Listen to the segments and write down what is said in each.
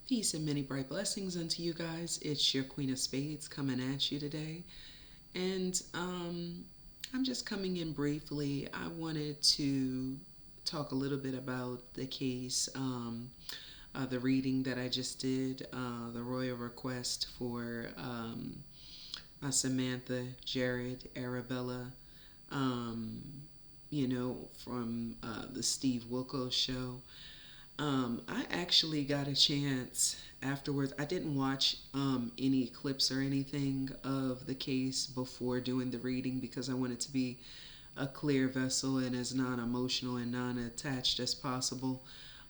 Peace and many bright blessings unto you guys. It's your Queen of Spades coming at you today. And I'm just coming in briefly. I wanted to talk a little bit about the case, the reading that I just did, the royal request for Samantha, Jared, Arabella, um, from the Steve Wilkos show. I actually got a chance afterwards. I didn't watch any clips or anything of the case before doing the reading because I wanted to be a clear vessel and as non emotional and non attached as possible.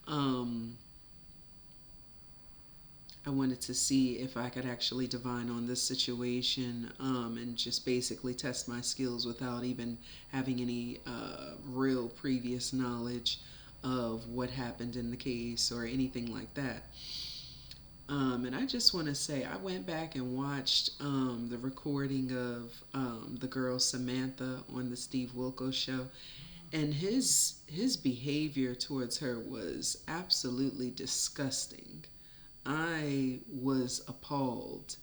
Um, I wanted to see if I could actually divine on this situation and just basically test my skills without even having any real previous knowledge of what happened in the case or anything like that. And I just want to say, I went back and watched the recording of the girl Samantha on the Steve Wilkos show, and his behavior towards her was absolutely disgusting. I was appalled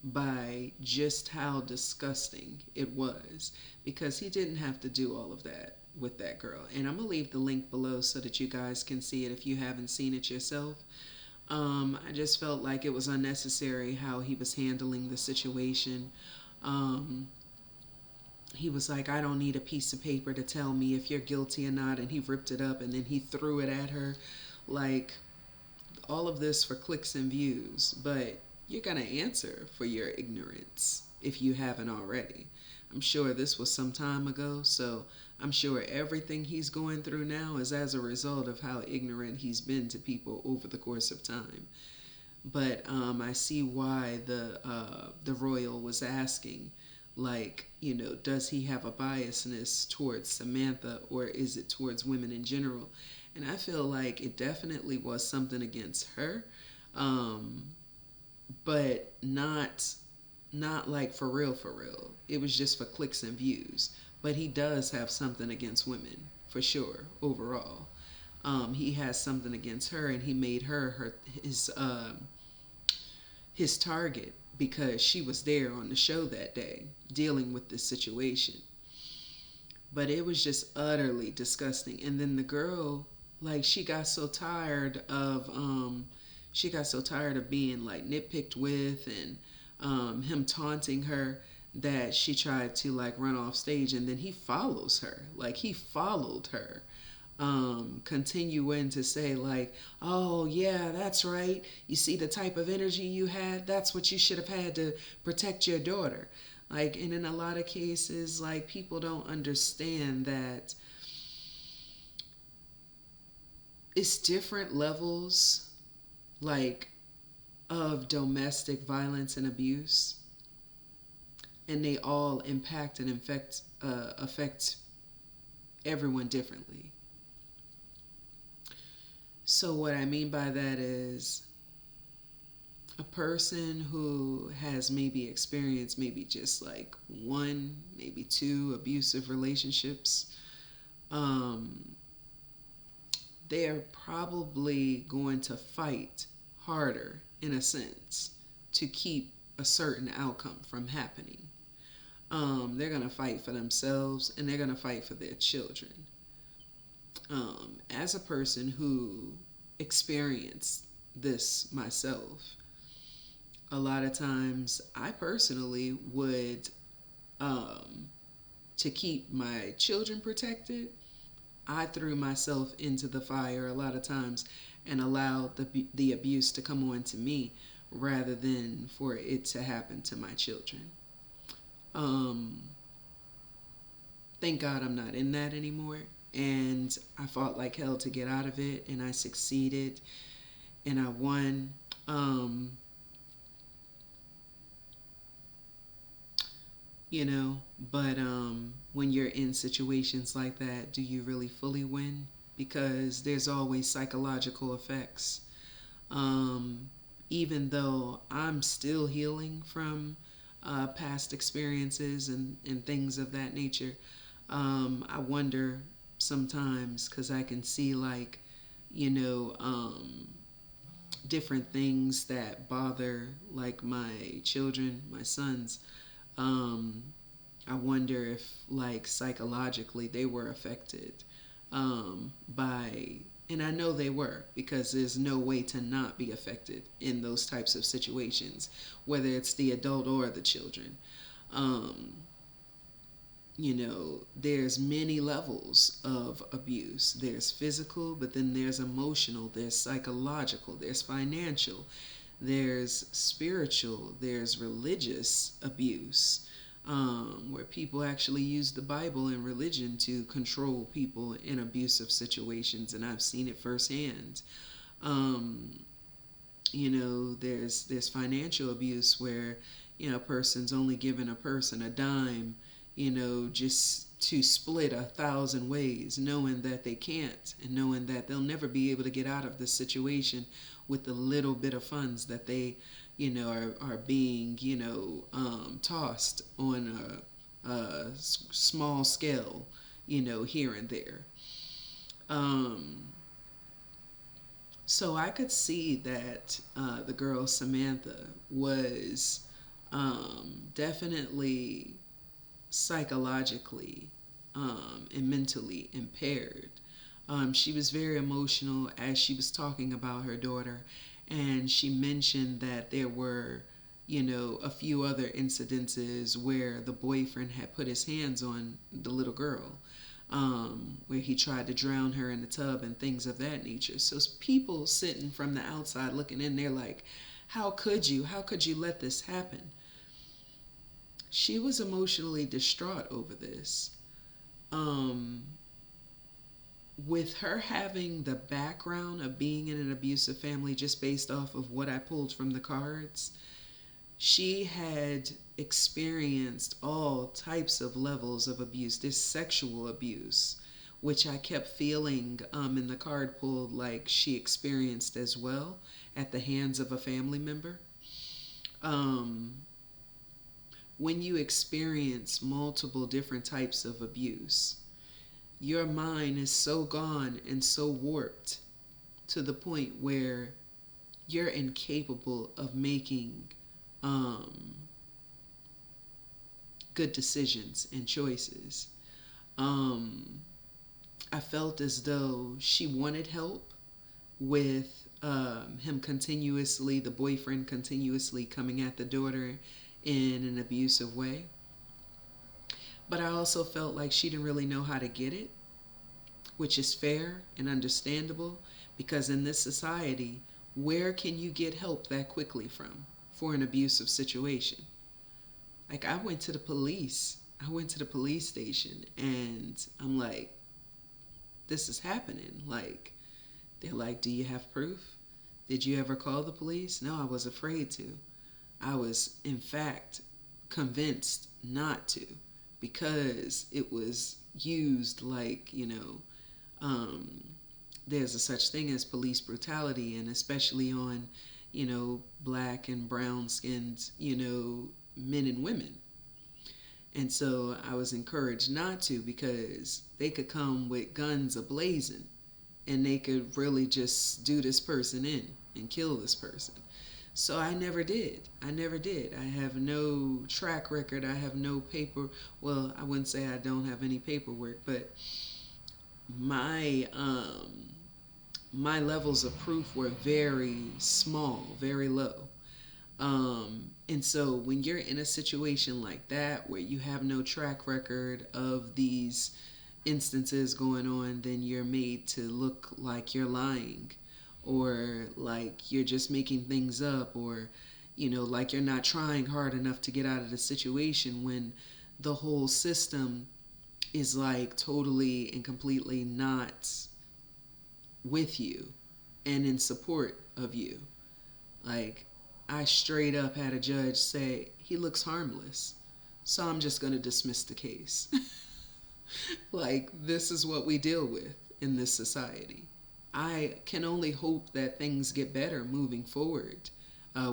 by just how disgusting it was because he didn't have to do all of that with that girl. And I'm gonna leave the link below so that you guys can see it if you haven't seen it yourself. I just felt like it was unnecessary how he was handling the situation. Um, he was like, I don't need a piece of paper to tell me if you're guilty or not. And he ripped it up and then he threw it at her. Like, all of this for clicks and views, but you're going to answer for your ignorance if you haven't already. I'm sure this was some time ago, so I'm sure everything he's going through now is as a result of how ignorant he's been to people over the course of time. But I see why the royal was asking, like, does he have a biasness towards Samantha or is it towards women in general? And I feel like it definitely was something against her, um, but not like for real, for real. It was just for clicks and views. But he does have something against women for sure. Overall, he has something against her, and he made her his target because she was there on the show that day dealing with this situation. But it was just utterly disgusting. And then the girl, like, she got so tired of being like nitpicked with and him taunting her that she tried to like run off stage. And then he follows her, like he followed her, continuing to say like, oh yeah, that's right, you see the type of energy you had, that's what you should have had to protect your daughter. Like, and in a lot of cases, like, people don't understand that it's different levels, like, of domestic violence and abuse, and they all impact and affect everyone differently. So what I mean by that is a person who has maybe experienced maybe just like one, maybe two abusive relationships, um, they're probably going to fight harder, in a sense, to keep a certain outcome from happening. They're going to fight for themselves and they're going to fight for their children. As a person who experienced this myself, a lot of times I personally would, um, to keep my children protected, I threw myself into the fire a lot of times and allowed the abuse to come on to me rather than for it to happen to my children. Um, thank God I'm not in that anymore. And I fought like hell to get out of it, and I succeeded, and I won. Um, but when you're in situations like that, do you really fully win? Because there's always psychological effects. Um, Even though I'm still healing from past experiences and things of that nature, I wonder sometimes because I can see, like, you know, um, different things that bother, like my children, my sons. Um, I wonder if, like, psychologically they were affected by, and I know they were, because there's no way to not be affected in those types of situations, whether it's the adult or the children. Um, there's many levels of abuse. There's physical, but then there's emotional, there's psychological, there's financial, there's spiritual, there's religious abuse, where people actually use the Bible and religion to control people in abusive situations, and I've seen it firsthand. Um, there's financial abuse where a person's only giving a person a dime, just to split 1,000 ways, knowing that they can't, and knowing that they'll never be able to get out of this situation with the little bit of funds that they, are being, tossed on a small scale, here and there. Um, so I could see that the girl Samantha was definitely psychologically and mentally impaired. She was very emotional as she was talking about her daughter, and she mentioned that there were, a few other incidences where the boyfriend had put his hands on the little girl, where he tried to drown her in the tub and things of that nature. So people sitting from the outside looking in, they're like, how could you? How could you let this happen? She was emotionally distraught over this. Um, with her having the background of being in an abusive family, just based off of what I pulled from the cards, she had experienced all types of levels of abuse. This sexual abuse, which I kept feeling in the card pull like she experienced as well at the hands of a family member. Um, when you experience multiple different types of abuse, your mind is so gone and so warped to the point where you're incapable of making um, good decisions and choices. Um, I felt as though she wanted help with him continuously, the boyfriend continuously coming at the daughter in an abusive way. But I also felt like she didn't really know how to get it, which is fair and understandable, because in this society, where can you get help that quickly from for an abusive situation? Like, I went to the police. I went to the police station, and I'm like, this is happening. Like, they're like, do you have proof? Did you ever call the police? No, I was afraid to. I was, in fact, convinced not to, because it was used like, um, there's a such thing as police brutality, and especially on, black and brown skinned, men and women. And so I was encouraged not to, because they could come with guns ablazing and they could really just do this person in and kill this person. So I never did. I never did. I have no track record. I have no paper. Well, I wouldn't say I don't have any paperwork, but my my levels of proof were very small, very low. And so when you're in a situation like that where you have no track record of these instances going on, then you're made to look like you're lying, or like you're just making things up, or like you're not trying hard enough to get out of the situation, when the whole system is like totally and completely not with you and in support of you. Like, I straight up had a judge say, he looks harmless, so I'm just going to dismiss the case. Like, this is what we deal with in this society. I can only hope that things get better moving forward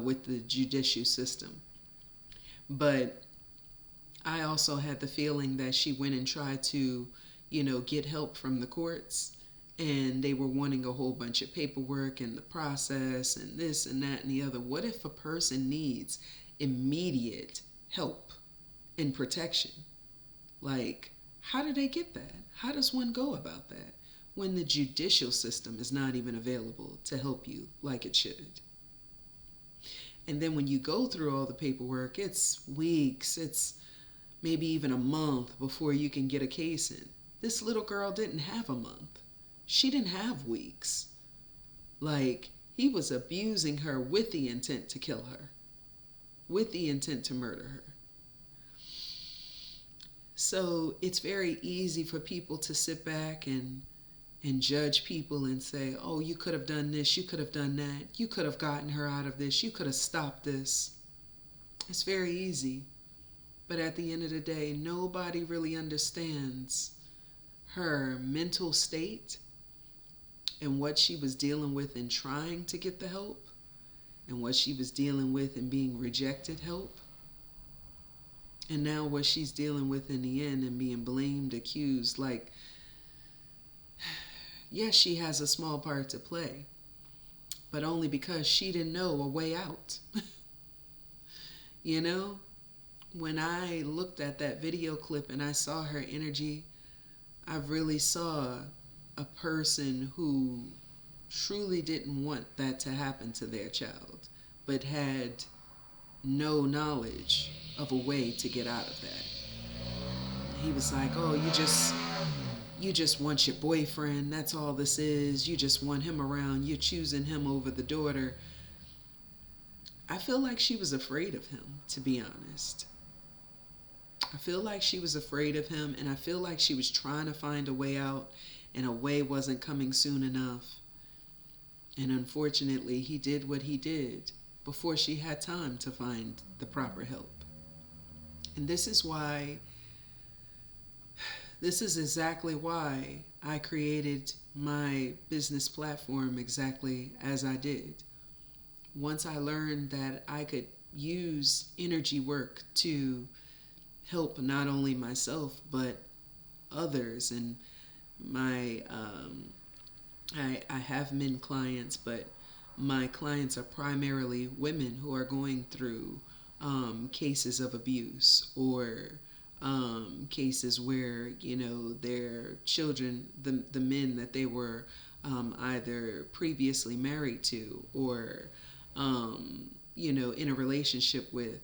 with the judicial system. But I also had the feeling that she went and tried to, get help from the courts, and they were wanting a whole bunch of paperwork and the process and this and that and the other. What if a person needs immediate help and protection? Like, how do they get that? How does one go about that when the judicial system is not even available to help you like it should? And then when you go through all the paperwork, it's weeks, it's maybe even a month before you can get a case in. This little girl didn't have a month. She didn't have weeks. Like, he was abusing her with the intent to kill her, with the intent to murder her. So it's very easy for people to sit back and judge people and say, oh, you could have done this, you could have done that, you could have gotten her out of this, you could have stopped this. It's very easy. But at the end of the day, nobody really understands her mental state and what she was dealing with in trying to get the help and what she was dealing with in being rejected help. And now what she's dealing with in the end and being blamed, accused. Like, yes, she has a small part to play, but only because she didn't know a way out. You know, when I looked at that video clip and I saw her energy, I really saw a person who truly didn't want that to happen to their child, but had no knowledge of a way to get out of that. He was like, oh, you just want your boyfriend. That's all this is. You just want him around. You're choosing him over the daughter. I feel like she was afraid of him, to be honest. I feel like she was afraid of him, and I feel like she was trying to find a way out, and a way wasn't coming soon enough. And unfortunately, he did what he did before she had time to find the proper help. And this is exactly why I created my business platform exactly as I did. Once I learned that I could use energy work to help not only myself but others, and I have men clients, but my clients are primarily women who are going through cases of abuse, or cases where, their children, the men that they were either previously married to or in a relationship with,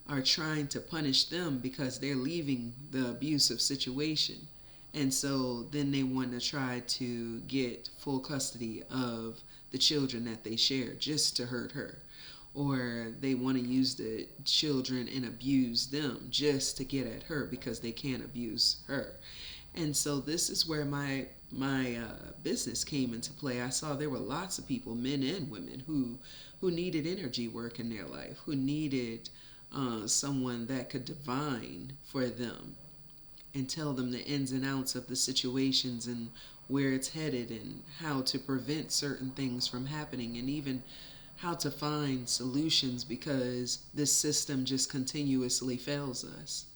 are trying to punish them because they're leaving the abusive situation. And so then they want to try to get full custody of the children that they share just to hurt her. Or they want to use the children and abuse them just to get at her because they can't abuse her. And so this is where my business came into play. I saw there were lots of people, men and women, who needed energy work in their life, who needed someone that could divine for them and tell them the ins and outs of the situations and where it's headed and how to prevent certain things from happening, and even how to find solutions, because this system just continuously fails us.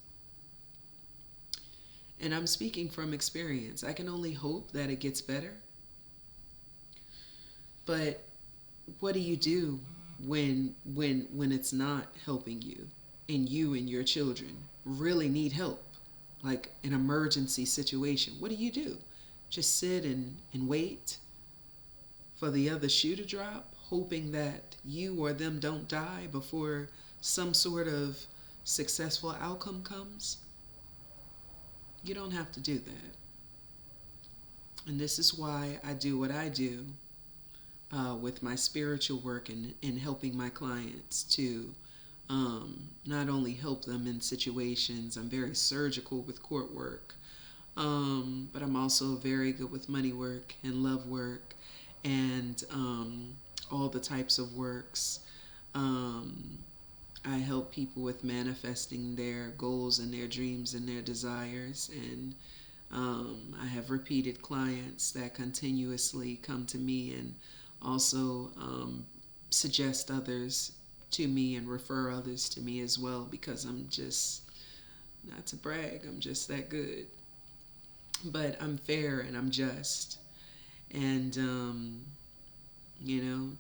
And I'm speaking from experience. I can only hope that it gets better. But what do you do when it's not helping you and your children really need help? Like an emergency situation. What do? Just sit and wait for the other shoe to drop, hoping that you or them don't die before some sort of successful outcome comes? You don't have to do that. And this is why I do what I do with my spiritual work and helping my clients to not only help them in situations. I'm very surgical with court work, but I'm also very good with money work and love work and all the types of works. I help people with manifesting their goals and their dreams and their desires. And I have repeated clients that continuously come to me and also suggest others to me and refer others to me as well, because I'm just, not to brag, I'm just that good. But I'm fair and I'm just. And,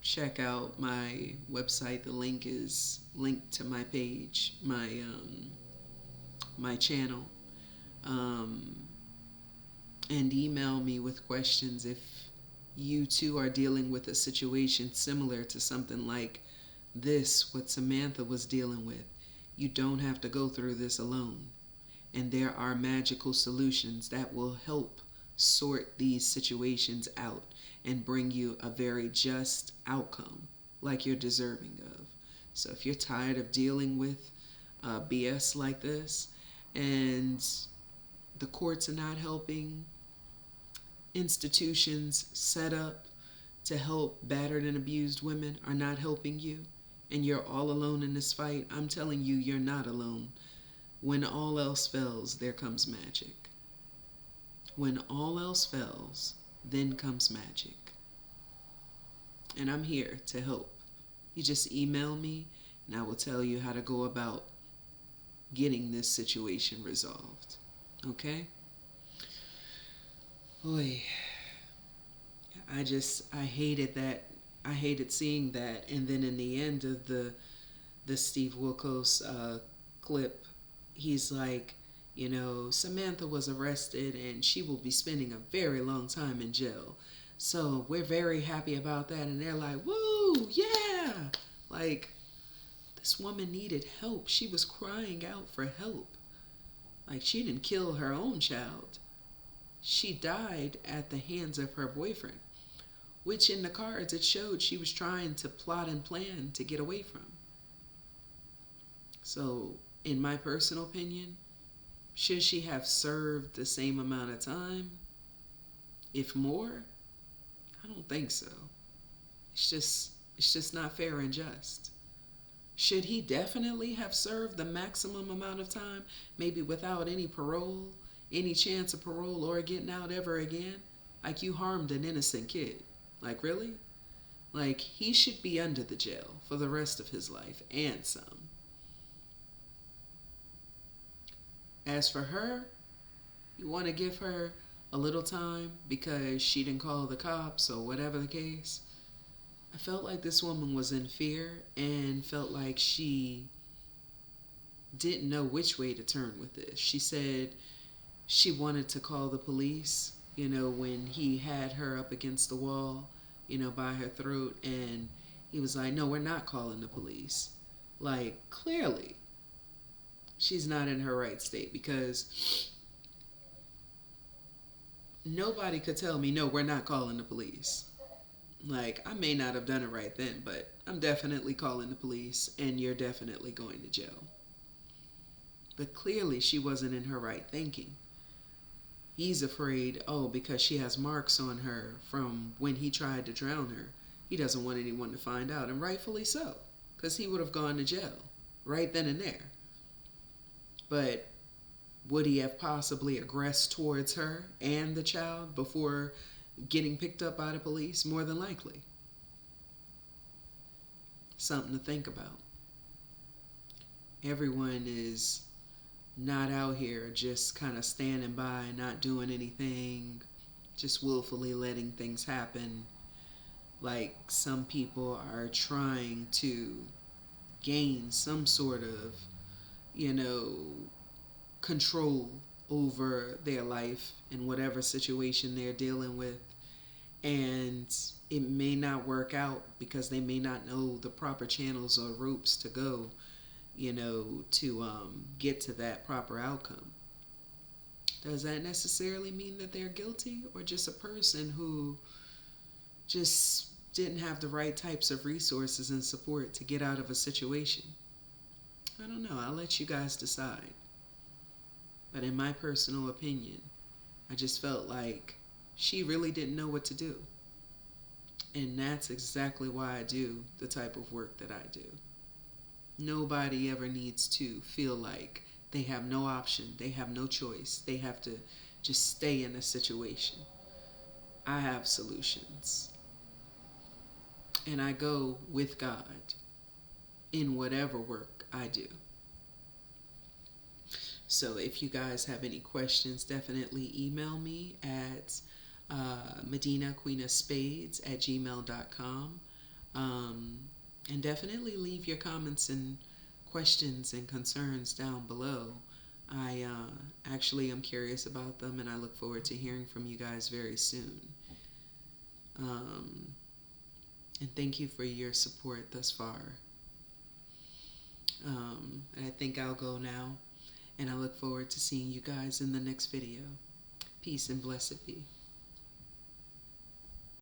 check out my website. The link is linked to my page, my channel. Um, and email me with questions if you too are dealing with a situation similar to something like this, what Samantha was dealing with. You don't have to go through this alone. And there are magical solutions that will help sort these situations out and bring you a very just outcome like you're deserving of. So if you're tired of dealing with BS like this and the courts are not helping, institutions set up to help battered and abused women are not helping you, and you're all alone in this fight, I'm telling you, you're not alone. When all else fails, there comes magic. When all else fails, then comes magic. And I'm here to help. You just email me, and I will tell you how to go about getting this situation resolved. Okay? Oy. I hated that. I hated seeing that. And then in the end of the Steve Wilkos clip, he's like, Samantha was arrested and she will be spending a very long time in jail. So we're very happy about that. And they're like, woo, yeah. Like, this woman needed help. She was crying out for help. Like, she didn't kill her own child. She died at the hands of her boyfriend, which in the cards it showed she was trying to plot and plan to get away from. So, in my personal opinion, should she have served the same amount of time? If more? I don't think so. It's just not fair and just. Should he definitely have served the maximum amount of time, maybe without any parole, any chance of parole or getting out ever again? Like, you harmed an innocent kid. Like, really? Like, he should be under the jail for the rest of his life and some. As for her, you want to give her a little time because she didn't call the cops or whatever the case. I felt like this woman was in fear and felt like she didn't know which way to turn with this. She said she wanted to call the police, when he had her up against the wall, by her throat. And he was like, no, we're not calling the police. Like, clearly, she's not in her right state because nobody could tell me, no, we're not calling the police. Like, I may not have done it right then, but I'm definitely calling the police and you're definitely going to jail. But clearly she wasn't in her right thinking. He's afraid, because she has marks on her from when he tried to drown her. He doesn't want anyone to find out, and rightfully so, because he would have gone to jail right then and there. But would he have possibly aggressed towards her and the child before getting picked up by the police? More than likely. Something to think about. Everyone is not out here just kind of standing by, not doing anything, just willfully letting things happen. Like, some people are trying to gain some sort of, control over their life in whatever situation they're dealing with. And it may not work out because they may not know the proper channels or ropes to go, to get to that proper outcome. Does that necessarily mean that they're guilty, or just a person who just didn't have the right types of resources and support to get out of a situation? I don't know. I'll let you guys decide. But in my personal opinion, I just felt like she really didn't know what to do. And that's exactly why I do the type of work that I do. Nobody ever needs to feel like they have no option, they have no choice, they have to just stay in a situation. I have solutions. And I go with God in whatever work I do. So if you guys have any questions, definitely email me at MadinahQueenOfSpades at gmail.com. And definitely leave your comments and questions and concerns down below. I actually am curious about them, and I look forward to hearing from you guys very soon. Um, and thank you for your support thus far. I think I'll go now, and I look forward to seeing you guys in the next video. Peace and blessed be.